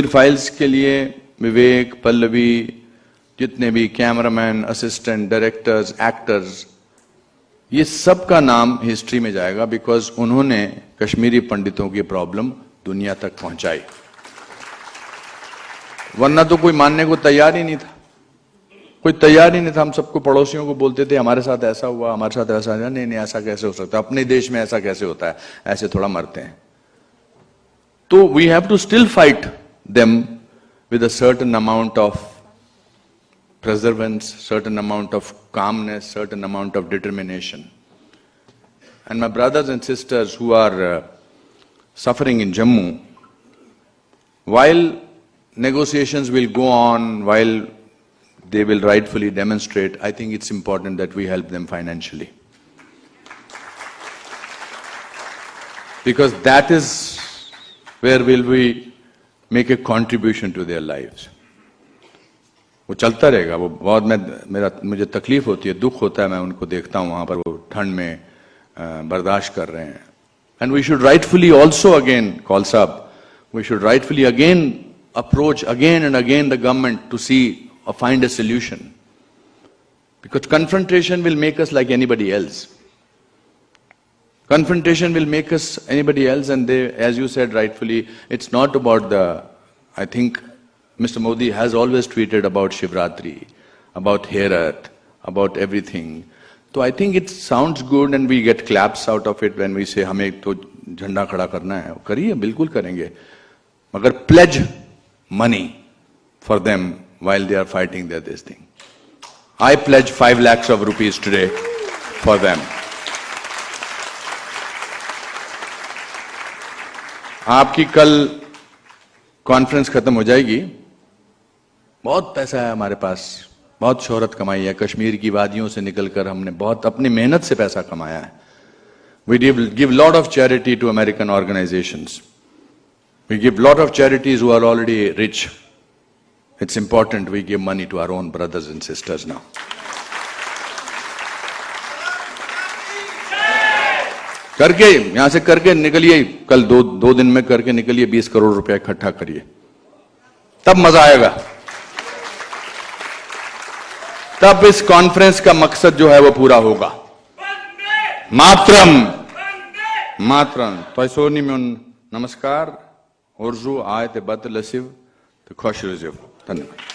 Files के लिए विवेक, पल्लवी, जितने भी कैमरामैन, असिस्टेंट, डायरेक्टर्स, एक्टर्स, ये सब का नाम हिस्ट्री में जाएगा बिकॉज उन्होंने कश्मीरी पंडितों की प्रॉब्लम दुनिया तक पहुंचाई। वरना तो कोई मानने को तैयार ही नहीं था, कोई तैयार ही नहीं था। हम सबको पड़ोसियों को बोलते थे हमारे साथ ऐसा हुआ, हमारे साथ ऐसा हुआ। नहीं, ऐसा कैसे हो सकता है, अपने देश में ऐसा कैसे होता है, ऐसे थोड़ा मरते हैं। तो we have to still fight them with a certain amount of perseverance, certain amount of calmness, certain amount of determination. And my brothers and sisters who are suffering in Jammu, while negotiations will go on, while they will rightfully demonstrate, I think it's important that we help them financially. Because that is where will we make a contribution to their lives. वो चलता रहेगा, वो बहुत मुझे तकलीफ होती है, दुख होता है, मैं उनको देखता हूँ वहां पर वो ठंड में बर्दाश्त कर रहे हैं. And we should rightfully also again, call sab, we should rightfully again approach again and again the government to see or find a solution. Because confrontation will make us like anybody else. Confrontation will make us anybody else, and they, as you said rightfully, it's not about I think Mr. Modi has always tweeted about Shivratri, about Herat, about everything. So I think it sounds good and we get claps out of it when we say हमें तो झंडा खड़ा करना है. करिए, बिल्कुल करेंगे. मगर pledge money for them while they are fighting this thing. I pledge 5 lakhs of rupees today for them. आपकी कल कॉन्फ्रेंस खत्म हो जाएगी. बहुत पैसा है हमारे पास, बहुत शोहरत कमाई है. कश्मीर की वादियों से निकलकर हमने बहुत अपनी मेहनत से पैसा कमाया है. We give lot of charity to American organizations. We give lot of charities who are already rich. It's important we give money to our own brothers and sisters now. करके यहां से करके निकलिए, कल दो दिन में करके निकलिए, 20 करोड़ रुपया इकट्ठा करिए, तब मजा आएगा. तब इस कॉन्फ्रेंस का मकसद जो है वो पूरा होगा. मातरम मातरम पैसोनी में नमस्कार. उर्जू आयत बत लसिव तो खुश रजिव. धन्यवाद.